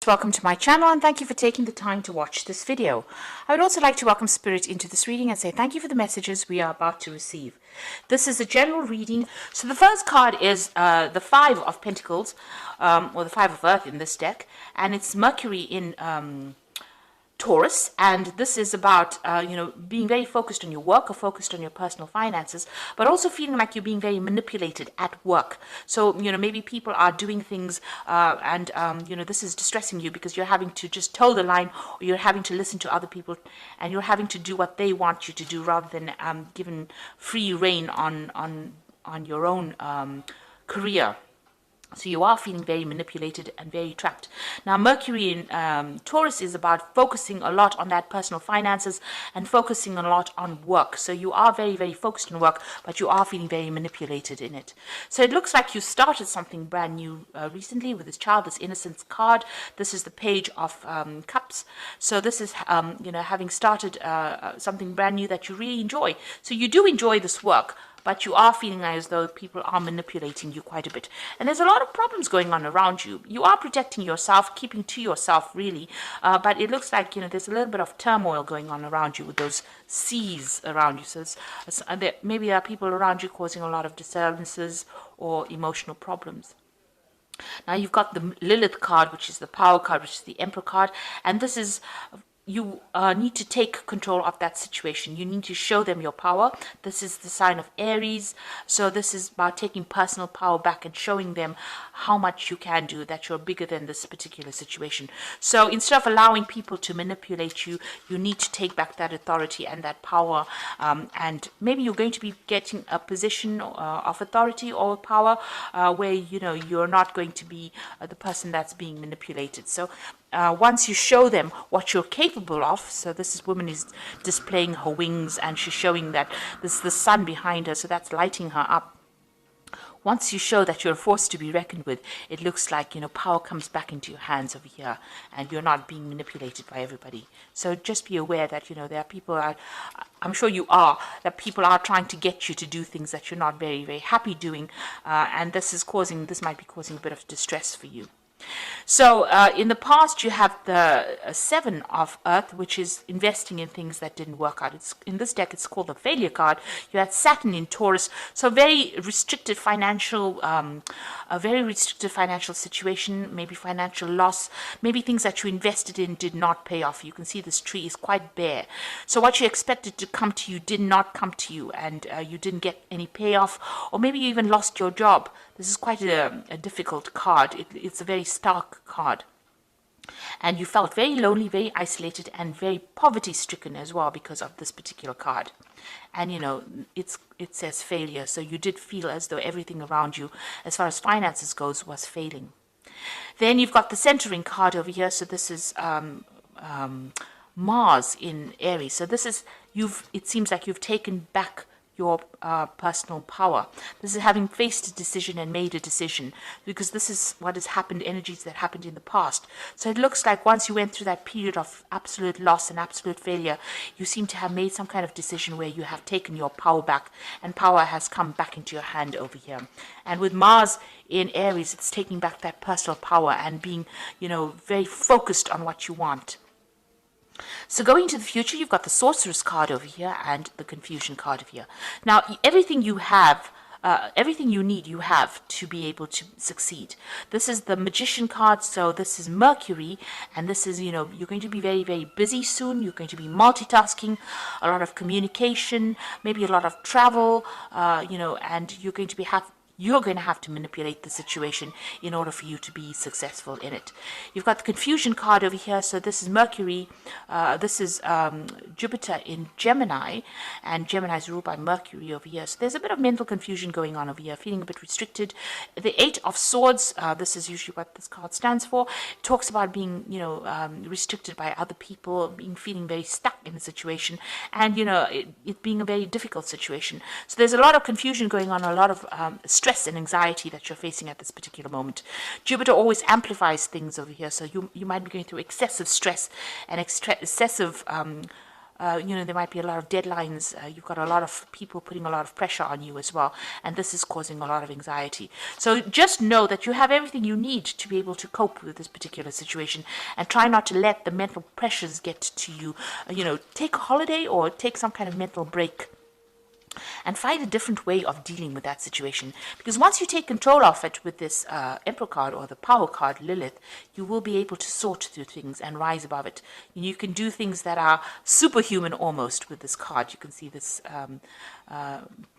Welcome to my channel and thank you for taking the time to watch this video. I would also like to welcome Spirit into this reading and say thank you for the messages we are about to receive. This is a general reading. So the first card is the Five of Pentacles, or the Five of Earth in this deck, and it's Mercury in Taurus, and this is about being very focused on your work or focused on your personal finances, but also feeling like you're being very manipulated at work. So maybe people are doing things and this is distressing you because you're having to just toe the line, or you're having to listen to other people and you're having to do what they want you to do rather than given free reign on your own career. So you are feeling very manipulated and very trapped. Now, Mercury in Taurus is about focusing a lot on that personal finances and focusing a lot on work. So you are very, very focused on work, but you are feeling very manipulated in it. So it looks like you started something brand new recently with this child, this innocence card. This is the Page of Cups. So this is, having started something brand new that you really enjoy. So you do enjoy this work, but you are feeling as though people are manipulating you quite a bit. And there's a lot of problems going on around you. You are protecting yourself, keeping to yourself, really. But it looks like, there's a little bit of turmoil going on around you with those seas around you. So maybe there are people around you causing a lot of disturbances or emotional problems. Now you've got the Lilith card, which is the Power card, which is the Emperor card. And this is... you need to take control of that situation. You need to show them your power. This is the sign of Aries. So this is about taking personal power back and showing them how much you can do, that you're bigger than this particular situation. So instead of allowing people to manipulate you, you need to take back that authority and that power. And maybe you're going to be getting a position of authority or power where, you're not going to be the person that's being manipulated. So once you show them what you're capable of, so this woman is displaying her wings and she's showing that there's the sun behind her, so that's lighting her up. Once you show that you're a force to be reckoned with, it looks like, power comes back into your hands over here and you're not being manipulated by everybody. So just be aware that, there are people, I'm sure you are, that people are trying to get you to do things that you're not very, very happy doing. And this might be causing a bit of distress for you. So in the past, you have the Seven of Earth, which is investing in things that didn't work out. In this deck, it's called the Failure card. You had Saturn in Taurus, so very restricted financial, a very restricted financial situation, maybe financial loss, maybe things that you invested in did not pay off. You can see this tree is quite bare. So what you expected to come to you did not come to you, and you didn't get any payoff, or maybe you even lost your job. This is quite a difficult card. It's a very stark card. And you felt very lonely, very isolated, and very poverty-stricken as well because of this particular card. And, it says failure. So you did feel as though everything around you, as far as finances goes, was failing. Then you've got the centering card over here. So this is Mars in Aries. So this is, it seems like you've taken back your personal power. This is having faced a decision and made a decision, because this is what has happened, energies that happened in the past. So it looks like once you went through that period of absolute loss and absolute failure, you seem to have made some kind of decision where you have taken your power back, and power has come back into your hand over here. And with Mars in Aries, it's taking back that personal power and being, very focused on what you want. So going to the future, you've got the Sorceress card over here and the Confusion card over here. Now, everything you have, everything you need, you have to be able to succeed. This is the Magician card, so this is Mercury, and this is, you're going to be very, very busy soon. You're going to be multitasking, a lot of communication, maybe a lot of travel, and you're going to have to manipulate the situation in order for you to be successful in it. You've got the Confusion card over here. So this is Mercury. This is Jupiter in Gemini, and Gemini is ruled by Mercury over here. So there's a bit of mental confusion going on over here, feeling a bit restricted. The Eight of Swords, this is usually what this card stands for. It talks about being, restricted by other people, feeling very stuck in a situation, and, it being a very difficult situation. So there's a lot of confusion going on, a lot of stress and anxiety that you're facing at this particular moment. Jupiter always amplifies things over here, so you might be going through excessive stress and excessive there might be a lot of deadlines. You've got a lot of people putting a lot of pressure on you as well. And this is causing a lot of anxiety. So just know that you have everything you need to be able to cope with this particular situation, and try not to let the mental pressures get to you. Take a holiday or take some kind of mental break and find a different way of dealing with that situation. Because once you take control of it with this Emperor card or the Power card, Lilith, you will be able to sort through things and rise above it. You can do things that are superhuman almost with this card. You can see this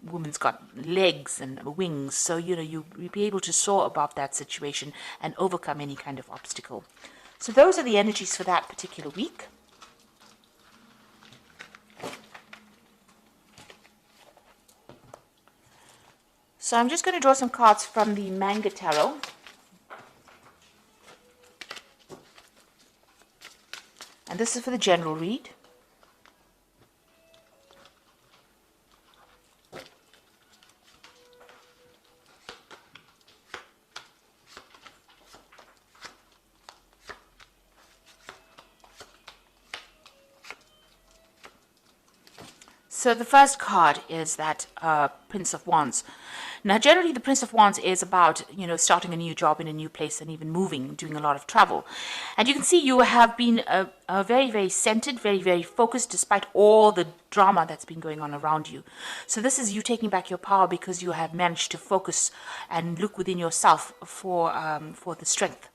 woman's got legs and wings. So, you'll be able to soar above that situation and overcome any kind of obstacle. So those are the energies for that particular week. So I'm just going to draw some cards from the Manga Tarot. And this is for the general read. So the first card is that Prince of Wands. Now, generally, the Prince of Wands is about, starting a new job in a new place and even moving, doing a lot of travel. And you can see you have been very, very centered, very, very focused, despite all the drama that's been going on around you. So this is you taking back your power because you have managed to focus and look within yourself for the strength.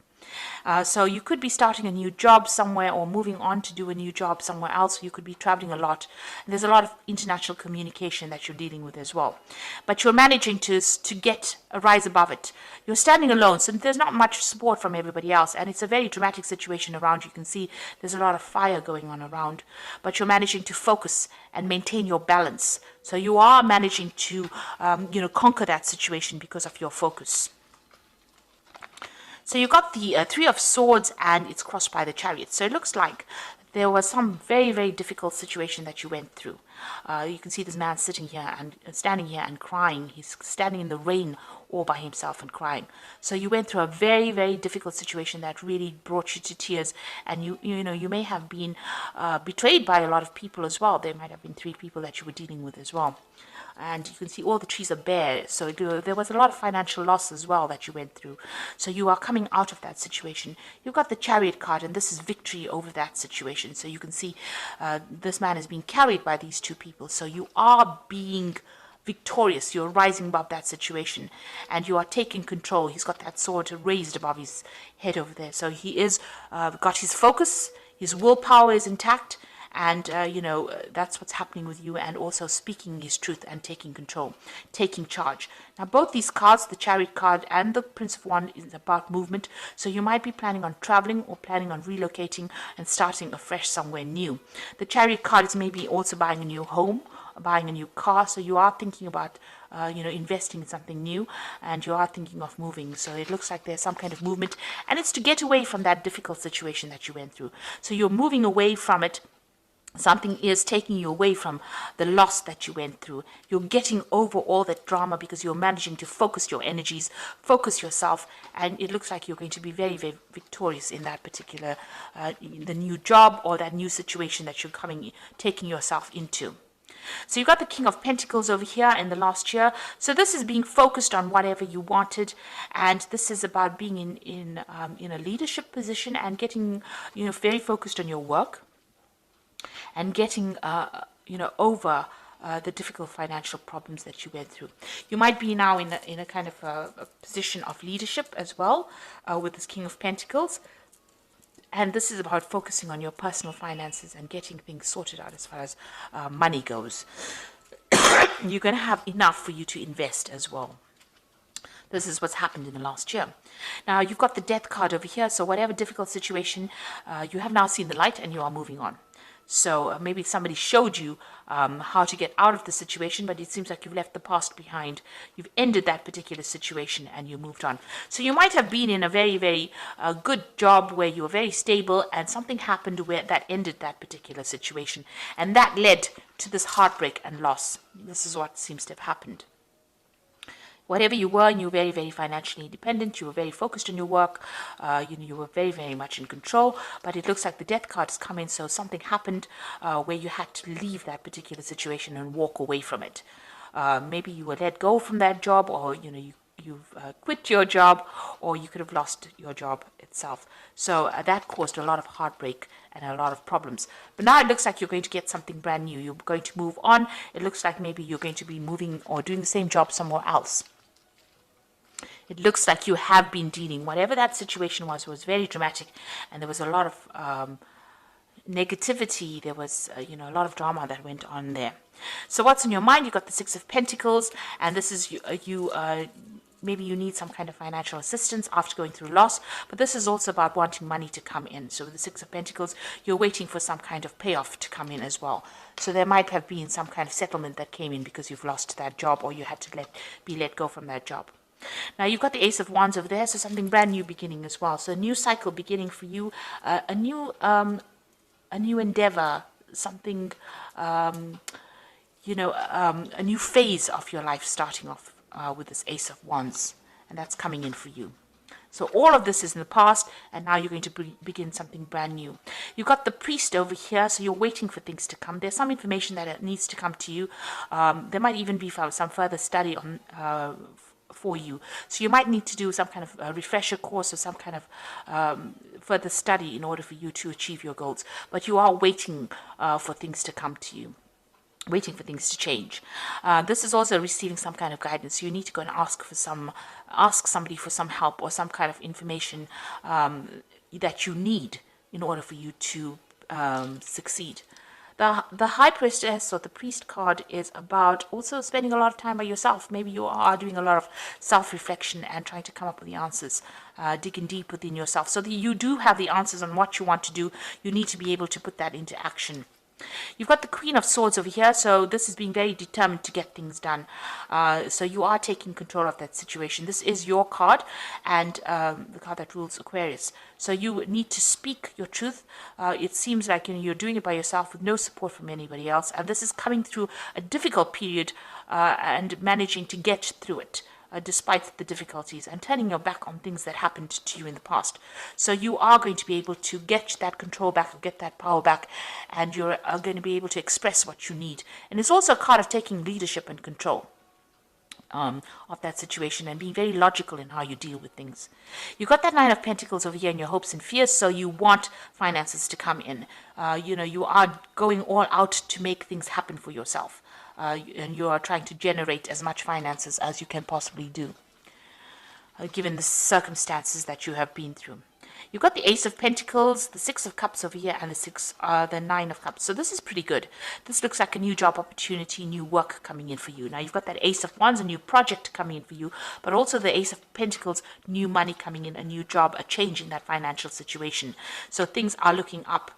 So you could be starting a new job somewhere or moving on to do a new job somewhere else. You could be traveling a lot. And there's a lot of international communication that you're dealing with as well. But you're managing to get a rise above it. You're standing alone, so there's not much support from everybody else. And it's a very dramatic situation around. You can see there's a lot of fire going on around. But you're managing to focus and maintain your balance. So you are managing to, conquer that situation because of your focus. So you got the Three of Swords, and it's crossed by the Chariot. So it looks like there was some very, very difficult situation that you went through. You can see this man sitting here and standing here and crying. He's standing in the rain all by himself and crying. So you went through a very, very difficult situation that really brought you to tears. And you may have been betrayed by a lot of people as well. There might have been 3 people that you were dealing with as well. And you can see all the trees are bare. So there was a lot of financial loss as well that you went through. So you are coming out of that situation. You've got the Chariot card, and this is victory over that situation. So you can see this man is being carried by these 2 people. So you are being victorious. You're rising above that situation, and you are taking control. He's got that sword raised above his head over there. So he is got his focus. His willpower is intact. And, that's what's happening with you, and also speaking his truth and taking control, taking charge. Now, both these cards, the Chariot card and the Prince of Wands, is about movement. So you might be planning on traveling or planning on relocating and starting afresh somewhere new. The Chariot card is maybe also buying a new home, buying a new car. So you are thinking about, investing in something new, and you are thinking of moving. So it looks like there's some kind of movement, and it's to get away from that difficult situation that you went through. So you're moving away from it. Something is taking you away from the loss that you went through. You're getting over all that drama because you're managing to focus your energies, focus yourself, and it looks like you're going to be very, very victorious in that particular, the new job or that new situation that you're taking yourself into. So you've got the King of Pentacles over here in the last year. So this is being focused on whatever you wanted, and this is about being in a leadership position and getting, very focused on your work. And getting, over the difficult financial problems that you went through. You might be now in a kind of a position of leadership as well with this King of Pentacles. And this is about focusing on your personal finances and getting things sorted out as far as money goes. You're going to have enough for you to invest as well. This is what's happened in the last year. Now, you've got the Death card over here. So whatever difficult situation, you have now seen the light and you are moving on. So maybe somebody showed you how to get out of the situation, but it seems like you've left the past behind. You've ended that particular situation and you moved on. So you might have been in a very, very good job where you were very stable, and something happened where that ended that particular situation. And that led to this heartbreak and loss. This is what seems to have happened. whatever you were, and you were very, very financially independent, you were very focused on your work, you were very, very much in control, but it looks like the death card has come in, so something happened where you had to leave that particular situation and walk away from it. Maybe you were let go from that job, or you've quit your job, or you could have lost your job itself. So that caused a lot of heartbreak and a lot of problems. But now it looks like you're going to get something brand new. You're going to move on. It looks like maybe you're going to be moving or doing the same job somewhere else. It looks like you have been dealing, whatever that situation was very dramatic, and there was a lot of negativity. There was a lot of drama that went on there. So what's in your mind? You got the Six of Pentacles, and this is maybe you need some kind of financial assistance after going through loss, but this is also about wanting money to come in. So with the Six of Pentacles, you're waiting for some kind of payoff to come in as well. So there might have been some kind of settlement that came in because you've lost that job, or you had to be let go from that job. Now you've got the Ace of Wands over there, so something brand new beginning as well. So a new cycle beginning for you, a new endeavor, something, a new phase of your life starting off with this Ace of Wands, and that's coming in for you. So all of this is in the past, and now you're going to begin something brand new. You've got the Priest over here, so you're waiting for things to come. There's some information that needs to come to you. There might even be some further study on for you. So you might need to do some kind of a refresher course or some kind of further study in order for you to achieve your goals. But you are waiting for things to come to you, waiting for things to change. This is also receiving some kind of guidance. You need to go and ask somebody for some help or some kind of information that you need in order for you to succeed. The High Priestess, or the Priest card, is about also spending a lot of time by yourself. Maybe you are doing a lot of self-reflection and trying to come up with the answers, digging deep within yourself. So that you do have the answers on what you want to do. You need to be able to put that into action. You've got the Queen of Swords over here, so this is being very determined to get things done. So you are taking control of that situation. This is your card, and the card that rules Aquarius. So you need to speak your truth. It seems like you're doing it by yourself with no support from anybody else, and this is coming through a difficult period and managing to get through it. Despite the difficulties, and turning your back on things that happened to you in the past. So you are going to be able to get that control back, or get that power back, and you're going to be able to express what you need. And it's also a card of taking leadership and control of that situation and being very logical in how you deal with things. You've got that Nine of Pentacles over here in your hopes and fears, so you want finances to come in. You are going all out to make things happen for yourself. And you are trying to generate as much finances as you can possibly do, given the circumstances that you have been through. You've got the Ace of Pentacles, the Six of Cups over here, and the Nine of Cups. So this is pretty good. This looks like a new job opportunity, new work coming in for you. Now you've got that Ace of Wands, a new project coming in for you, but also the Ace of Pentacles, new money coming in, a new job, a change in that financial situation. So things are looking up.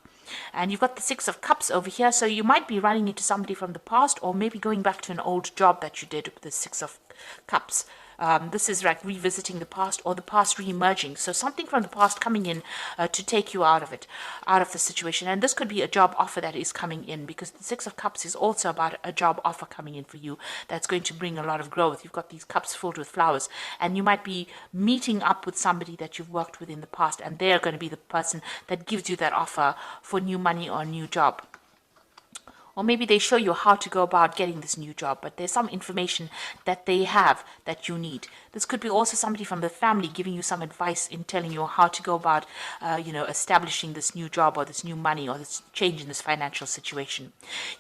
And you've got the Six of Cups over here, so you might be running into somebody from the past, or maybe going back to an old job that you did with the Six of Cups. This is like revisiting the past, or the past re-emerging. So something from the past coming in to take you out of it, out of the situation. And this could be a job offer that is coming in, because the Six of Cups is also about a job offer coming in for you that's going to bring a lot of growth. You've got these cups filled with flowers, and you might be meeting up with somebody that you've worked with in the past, and they're going to be the person that gives you that offer for new money or a new job. Or maybe they show you how to go about getting this new job, but there's some information that they have that you need. This could be also somebody from the family giving you some advice in telling you how to go about, establishing this new job or this new money or this change in this financial situation.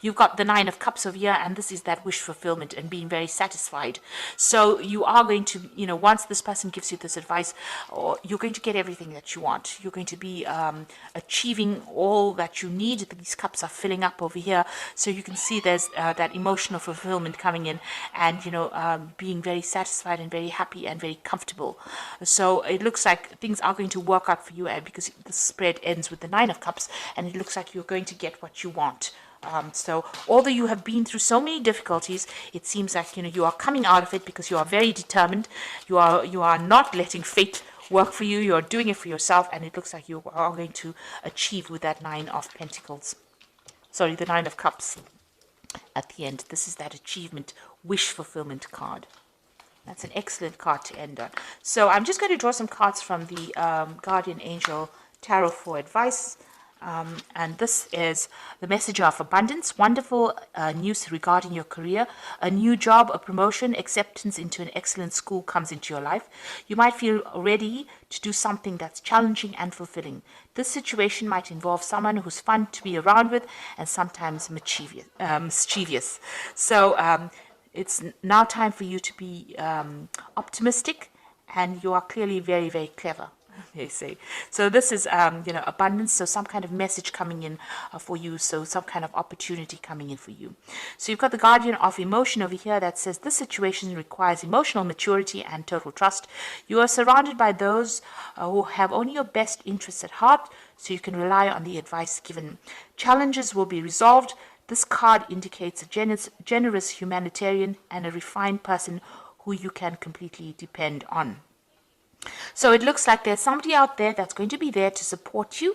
You've got the Nine of Cups over here, and this is that wish fulfillment and being very satisfied. So you are going to, once this person gives you this advice, or you're going to get everything that you want. You're going to be achieving all that you need. These cups are filling up over here. So you can see there's that emotional fulfillment coming in, and being very satisfied and very happy and very comfortable. So it looks like things are going to work out for you, because the spread ends with the Nine of Cups, and it looks like you're going to get what you want. So although you have been through so many difficulties, it seems like you are coming out of it because you are very determined. You are not letting fate work for you. You are doing it for yourself, and it looks like you are going to achieve with that Nine of Pentacles. Sorry, the Nine of Cups at the end. This is that achievement, wish fulfillment card. That's an excellent card to end on. So I'm just going to draw some cards from the Guardian Angel Tarot for advice. And this is the message of abundance, wonderful news regarding your career, a new job, a promotion, acceptance into an excellent school comes into your life. You might feel ready to do something that's challenging and fulfilling. This situation might involve someone who's fun to be around with and sometimes mischievous. So it's now time for you to be optimistic, and you are clearly very, very clever. They say. So this is, abundance. So some kind of message coming in for you. So some kind of opportunity coming in for you. So you've got the Guardian of Emotion over here that says this situation requires emotional maturity and total trust. You are surrounded by those who have only your best interests at heart, so you can rely on the advice given. Challenges will be resolved. This card indicates a generous humanitarian and a refined person who you can completely depend on. So it looks like there's somebody out there that's going to be there to support you,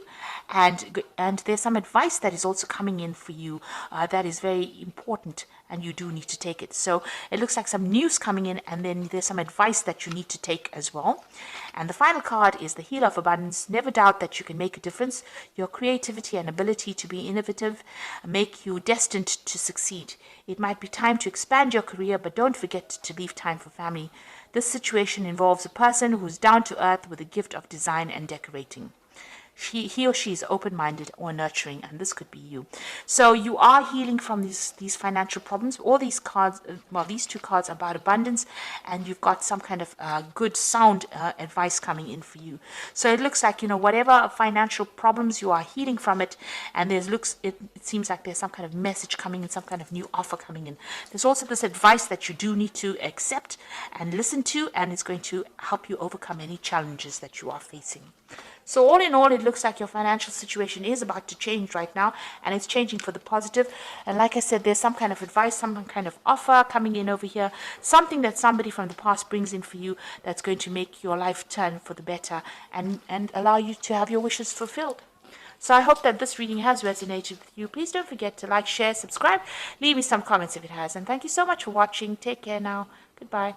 and there's some advice that is also coming in for you that is very important, and you do need to take it. So it looks like some news coming in, and then there's some advice that you need to take as well. And the final card is the Healer of Abundance. Never doubt that you can make a difference. Your creativity and ability to be innovative make you destined to succeed. It might be time to expand your career, but don't forget to leave time for family. This situation involves a person who's down to earth with a gift of design and decorating. He or she is open-minded or nurturing, and this could be you. So you are healing from these financial problems. All these cards, these two cards are about abundance, and you've got some kind of good, sound advice coming in for you. So it looks like, whatever financial problems, you are healing from it, and it seems like there's some kind of message coming in, some kind of new offer coming in. There's also this advice that you do need to accept and listen to, and it's going to help you overcome any challenges that you are facing. So all in all, it looks like your financial situation is about to change right now, and it's changing for the positive. And like I said, there's some kind of advice, some kind of offer coming in over here, something that somebody from the past brings in for you that's going to make your life turn for the better and allow you to have your wishes fulfilled. So I hope that this reading has resonated with you. Please don't forget to like, share, subscribe, leave me some comments if it has. And thank you so much for watching. Take care now. Goodbye.